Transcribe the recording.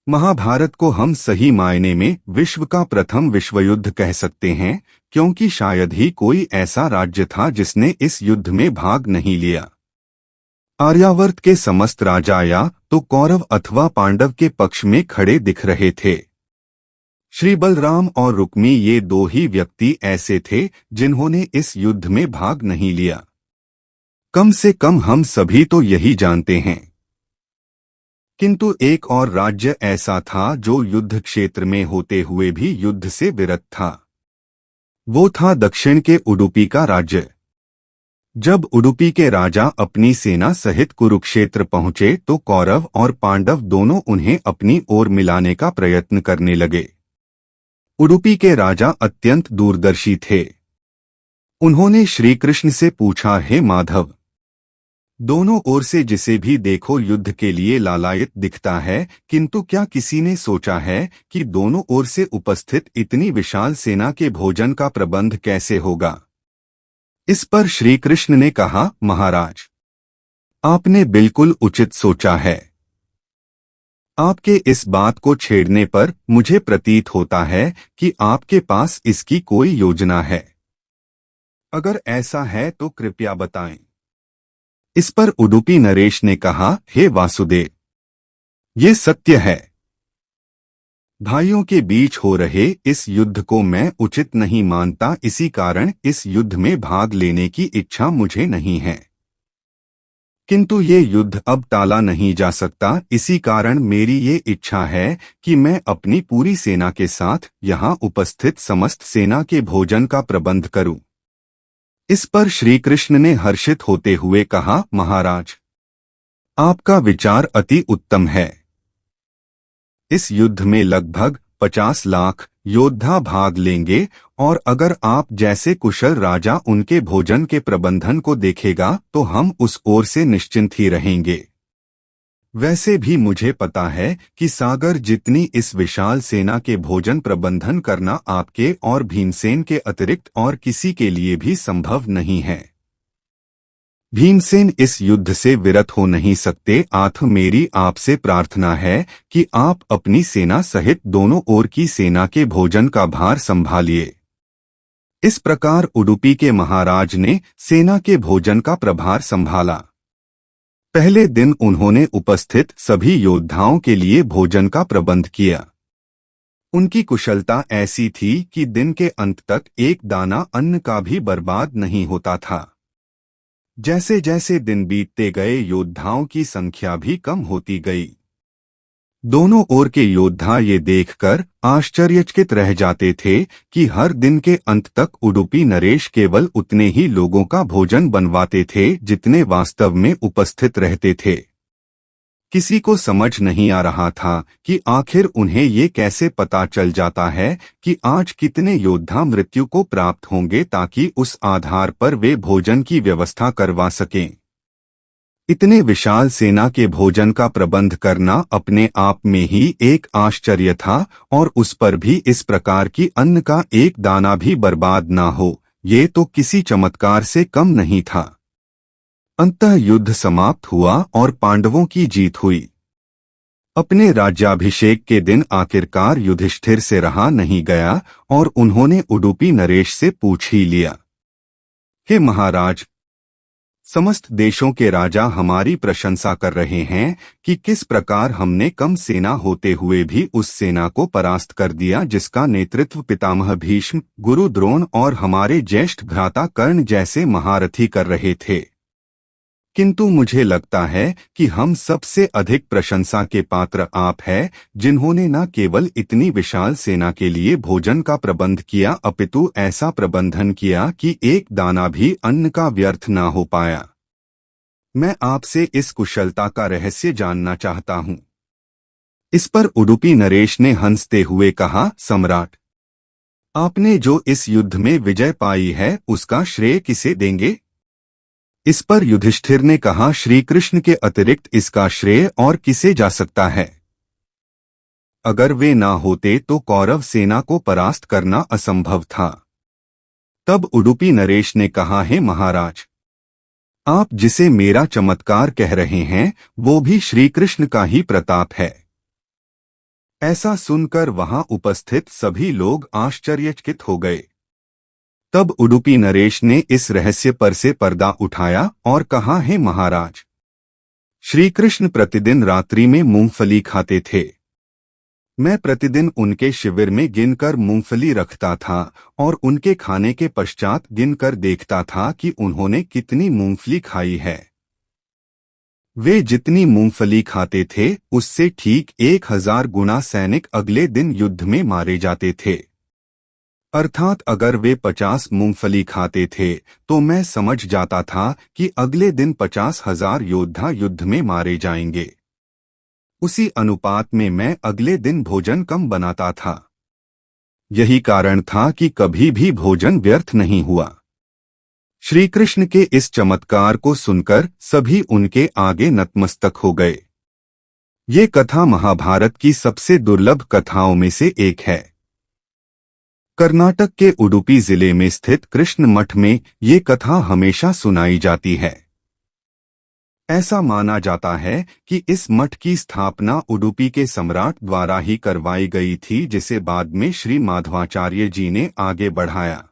महाभारत को हम सही मायने में विश्व का प्रथम विश्वयुद्ध कह सकते हैं, क्योंकि शायद ही कोई ऐसा राज्य था जिसने इस युद्ध में भाग नहीं लिया। आर्यावर्त के समस्त राजा या तो कौरव अथवा पांडव के पक्ष में खड़े दिख रहे थे। श्री बलराम और रुक्मी ये दो ही व्यक्ति ऐसे थे जिन्होंने इस युद्ध में भाग नहीं लिया। कम से कम हम सभी तो यही जानते हैं। किंतु एक और राज्य ऐसा था जो युद्ध क्षेत्र में होते हुए भी युद्ध से विरत था। वो था दक्षिण के उडुपी का राज्य। जब उडुपी के राजा अपनी सेना सहित कुरुक्षेत्र पहुंचे तो कौरव और पांडव दोनों उन्हें अपनी ओर मिलाने का प्रयत्न करने लगे। उडुपी के राजा अत्यंत दूरदर्शी थे। उन्होंने श्री कृष्ण से पूछा, हे माधव, दोनों ओर से जिसे भी देखो युद्ध के लिए लालायित दिखता है, किंतु क्या किसी ने सोचा है कि दोनों ओर से उपस्थित इतनी विशाल सेना के भोजन का प्रबंध कैसे होगा? इस पर श्री कृष्ण ने कहा, महाराज, आपने बिल्कुल उचित सोचा है। आपके इस बात को छेड़ने पर मुझे प्रतीत होता है कि आपके पास इसकी कोई योजना है। अगर ऐसा है तो कृपया बताएं। इस पर उडुपी नरेश ने कहा, हे वासुदेव, ये सत्य है। भाइयों के बीच हो रहे इस युद्ध को मैं उचित नहीं मानता, इसी कारण इस युद्ध में भाग लेने की इच्छा मुझे नहीं है। किंतु ये युद्ध अब टाला नहीं जा सकता, इसी कारण मेरी ये इच्छा है कि मैं अपनी पूरी सेना के साथ यहाँ उपस्थित समस्त सेना के भोजन का प्रबंध करूं। इस पर श्री कृष्ण ने हर्षित होते हुए कहा, महाराज, आपका विचार अति उत्तम है। इस युद्ध में लगभग 50 लाख योद्धा भाग लेंगे और अगर आप जैसे कुशल राजा उनके भोजन के प्रबंधन को देखेगा तो हम उस ओर से निश्चिंत ही रहेंगे। वैसे भी मुझे पता है कि सागर जितनी इस विशाल सेना के भोजन प्रबंधन करना आपके और भीमसेन के अतिरिक्त और किसी के लिए भी संभव नहीं है। भीमसेन इस युद्ध से विरत हो नहीं सकते, अतः मेरी आपसे प्रार्थना है कि आप अपनी सेना सहित दोनों ओर की सेना के भोजन का भार संभालिए। इस प्रकार उडुपी के महाराज ने सेना के भोजन का प्रभार संभाला। पहले दिन उन्होंने उपस्थित सभी योद्धाओं के लिए भोजन का प्रबंध किया। उनकी कुशलता ऐसी थी कि दिन के अंत तक एक दाना अन्न का भी बर्बाद नहीं होता था। जैसे जैसे दिन बीतते गए योद्धाओं की संख्या भी कम होती गई। दोनों ओर के योद्धा ये देखकर आश्चर्यचकित रह जाते थे कि हर दिन के अंत तक उडुपी नरेश केवल उतने ही लोगों का भोजन बनवाते थे जितने वास्तव में उपस्थित रहते थे। किसी को समझ नहीं आ रहा था कि आखिर उन्हें ये कैसे पता चल जाता है कि आज कितने योद्धा मृत्यु को प्राप्त होंगे, ताकि उस आधार पर वे भोजन की व्यवस्था करवा सकें। इतने विशाल सेना के भोजन का प्रबंध करना अपने आप में ही एक आश्चर्य था, और उस पर भी इस प्रकार की अन्न का एक दाना भी बर्बाद ना हो, ये तो किसी चमत्कार से कम नहीं था। अंततः युद्ध समाप्त हुआ और पांडवों की जीत हुई। अपने राज्याभिषेक के दिन आखिरकार युधिष्ठिर से रहा नहीं गया और उन्होंने उडुपी नरेश से पूछ ही लिया, हे महाराज, समस्त देशों के राजा हमारी प्रशंसा कर रहे हैं कि किस प्रकार हमने कम सेना होते हुए भी उस सेना को परास्त कर दिया जिसका नेतृत्व पितामह भीष्म, गुरु द्रोण और हमारे ज्येष्ठ भ्राता कर्ण जैसे महारथी कर रहे थे। किंतु मुझे लगता है कि हम सबसे अधिक प्रशंसा के पात्र आप हैं, जिन्होंने न केवल इतनी विशाल सेना के लिए भोजन का प्रबंध किया, अपितु ऐसा प्रबंधन किया कि एक दाना भी अन्न का व्यर्थ न हो पाया। मैं आपसे इस कुशलता का रहस्य जानना चाहता हूँ। इस पर उडुपी नरेश ने हंसते हुए कहा, सम्राट, आपने जो इस युद्ध में विजय पाई है उसका श्रेय किसे देंगे? इस पर युधिष्ठिर ने कहा, श्री कृष्ण के अतिरिक्त इसका श्रेय और किसे जा सकता है? अगर वे ना होते तो कौरव सेना को परास्त करना असंभव था। तब उडुपी नरेश ने कहा, हे महाराज, आप जिसे मेरा चमत्कार कह रहे हैं वो भी श्री कृष्ण का ही प्रताप है। ऐसा सुनकर वहां उपस्थित सभी लोग आश्चर्यचकित हो गए। तब उडुपी नरेश ने इस रहस्य पर से पर्दा उठाया और कहा, हे महाराज, श्री कृष्ण प्रतिदिन रात्रि में मूंगफली खाते थे। मैं प्रतिदिन उनके शिविर में गिनकर मूंगफली रखता था और उनके खाने के पश्चात गिनकर देखता था कि उन्होंने कितनी मूंगफली खाई है। वे जितनी मूंगफली खाते थे उससे ठीक 1000 गुना सैनिक अगले दिन युद्ध में मारे जाते थे। अर्थात अगर वे 50 मूंगफली खाते थे तो मैं समझ जाता था कि अगले दिन 50,000 योद्धा युद्ध में मारे जाएंगे। उसी अनुपात में मैं अगले दिन भोजन कम बनाता था। यही कारण था कि कभी भी भोजन व्यर्थ नहीं हुआ। श्री कृष्ण के इस चमत्कार को सुनकर सभी उनके आगे नतमस्तक हो गए। ये कथा महाभारत की सबसे दुर्लभ कथाओं में से एक है। कर्नाटक के उडुपी जिले में स्थित कृष्ण मठ में ये कथा हमेशा सुनाई जाती है। ऐसा माना जाता है कि इस मठ की स्थापना उडुपी के सम्राट द्वारा ही करवाई गई थी, जिसे बाद में श्री माधवाचार्य जी ने आगे बढ़ाया।